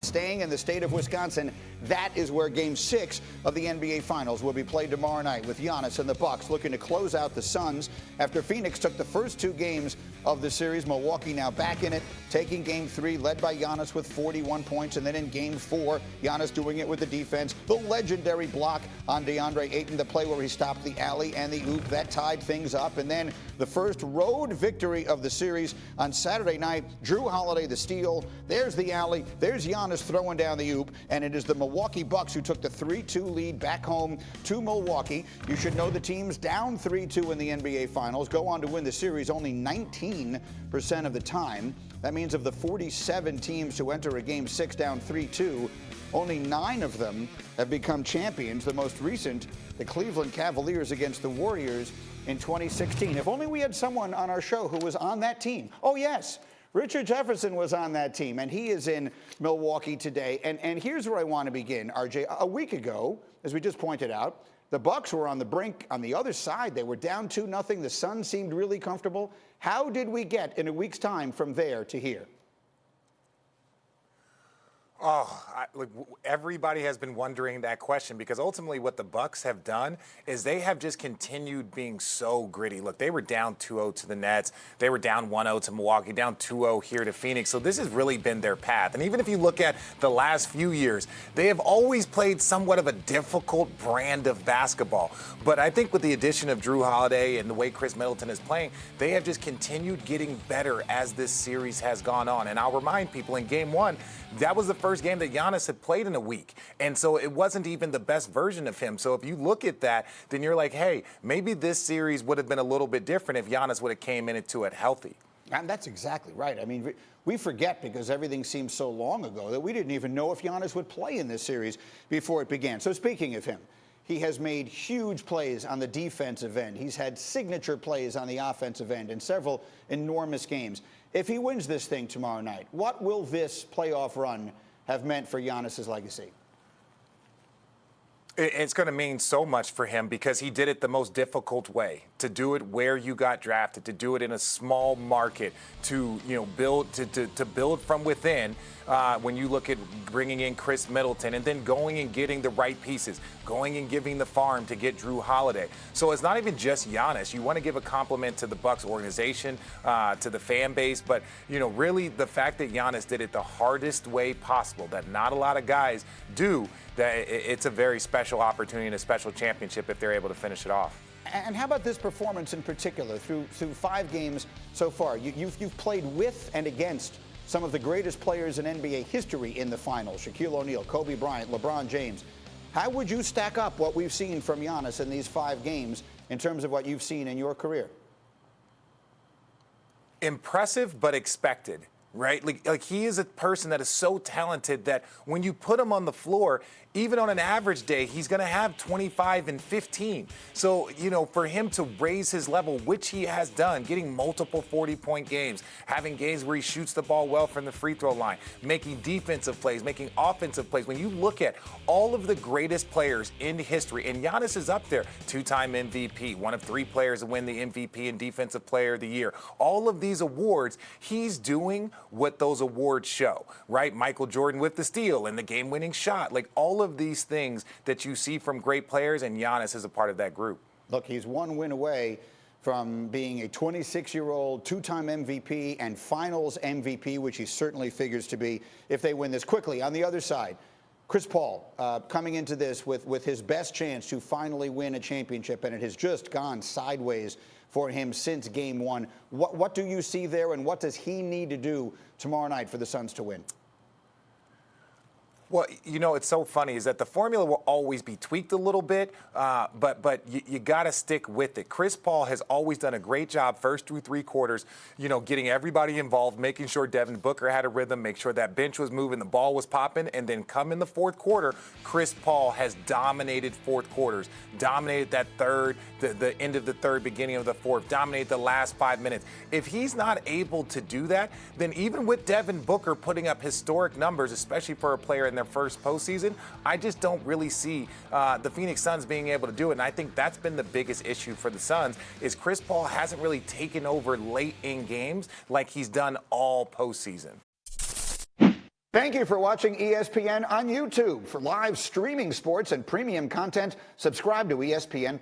staying in the state of Wisconsin. That is where Game 6 of the NBA Finals will be played tomorrow night, with Giannis and the Bucks looking to close out the Suns after Phoenix took the first 2 games of the series. Milwaukee now back in it, taking Game 3, led by Giannis with 41 points. And then in Game 4, Giannis doing it with the defense. The legendary block on DeAndre Ayton, the play where he stopped the alley and the oop. That tied things up. And then the first road victory of the series on Saturday night. Jrue Holiday, the steal. There's the alley. There's Giannis throwing down the oop. And it is the Milwaukee Bucks who took the 3-2 lead back home to Milwaukee. You should know the teams down 3-2 in the NBA Finals go on to win the series only 19% of the time. That means of the 47 teams who enter a Game 6 down 3-2, only 9 of them have become champions. The most recent, the Cleveland Cavaliers against the Warriors in 2016. If only we had someone on our show who was on that team. Oh, yes. Richard Jefferson was on that team, and he is in Milwaukee today. And here's where I want to begin, RJ. A week ago, as we just pointed out, the Bucks were on the brink. On the other side, they were down 2-0. The Suns seemed really comfortable. How did we get in a week's time from there to here? Look, everybody has been wondering that question, because ultimately what the Bucks have done is they have just continued being so gritty. Look, they were down 2-0 to the Nets. They were down 1-0 to Milwaukee, down 2-0 here to Phoenix. So this has really been their path. And even if you look at the last few years, they have always played somewhat of a difficult brand of basketball. But I think with the addition of Jrue Holiday and the way Chris Middleton is playing, they have just continued getting better as this series has gone on. And I'll remind people, in Game 1, that was the first game that Giannis had played in a week. And so it wasn't even the best version of him. So if you look at that, then you're like, hey, maybe this series would have been a little bit different if Giannis would have came into it healthy. And that's exactly right. I mean, we forget, because everything seems so long ago, that we didn't even know if Giannis would play in this series before it began. So speaking of him, he has made huge plays on the defensive end. He's had signature plays on the offensive end in several enormous games. If he wins this thing tomorrow night, what will this playoff run have meant for Giannis's legacy? It's going to mean so much for him, because he did it the most difficult way, to do it where you got drafted, to do it in a small market, to build to build from within. When you look at bringing in Chris Middleton and then going and getting the right pieces, going and giving the farm to get Jrue Holiday. So it's not even just Giannis. You want to give a compliment to the Bucks organization, to the fan base, but really the fact that Giannis did it the hardest way possible, that not a lot of guys do, that it's a very special opportunity and a special championship if they're able to finish it off. And how about this performance in particular through 5 games so far? You've played with and against some of the greatest players in NBA history in the finals: Shaquille O'Neal, Kobe Bryant, LeBron James. How would you stack up what we've seen from Giannis in these 5 games in terms of what you've seen in your career? Impressive, but expected. Right? Like he is a person that is so talented that when you put him on the floor, even on an average day, he's going to have 25 and 15. So, for him to raise his level, which he has done, getting multiple 40-point games, having games where he shoots the ball well from the free throw line, making defensive plays, making offensive plays. When you look at all of the greatest players in history, and Giannis is up there, 2-time MVP, one of 3 players to win the MVP and Defensive Player of the Year. All of these awards, he's doing what those awards show, right? Michael Jordan with the steal and the game-winning shot, like all of these things that you see from great players, and Giannis is a part of that group. Look, he's one win away from being a 26-year-old 2-time MVP and finals MVP, which he certainly figures to be if they win this quickly. On the other side, Chris Paul coming into this with his best chance to finally win a championship, and it has just gone sideways for him since Game 1. What do you see there, and what does he need to do tomorrow night for the Suns to win? Well, it's so funny is that the formula will always be tweaked a little bit, but you got to stick with it. Chris Paul has always done a great job first through 3 quarters, getting everybody involved, making sure Devin Booker had a rhythm, make sure that bench was moving, the ball was popping, and then come in the 4th quarter, Chris Paul has dominated 4th quarters, dominated that third, the end of the third, beginning of the 4th, dominated the last 5 minutes. If he's not able to do that, then even with Devin Booker putting up historic numbers, especially for a player in their first postseason, I just don't really see the Phoenix Suns being able to do it. And I think that's been the biggest issue for the Suns, is Chris Paul hasn't really taken over late in games like he's done all postseason. Thank you for watching ESPN on YouTube. For live streaming sports and premium content, subscribe to ESPN+.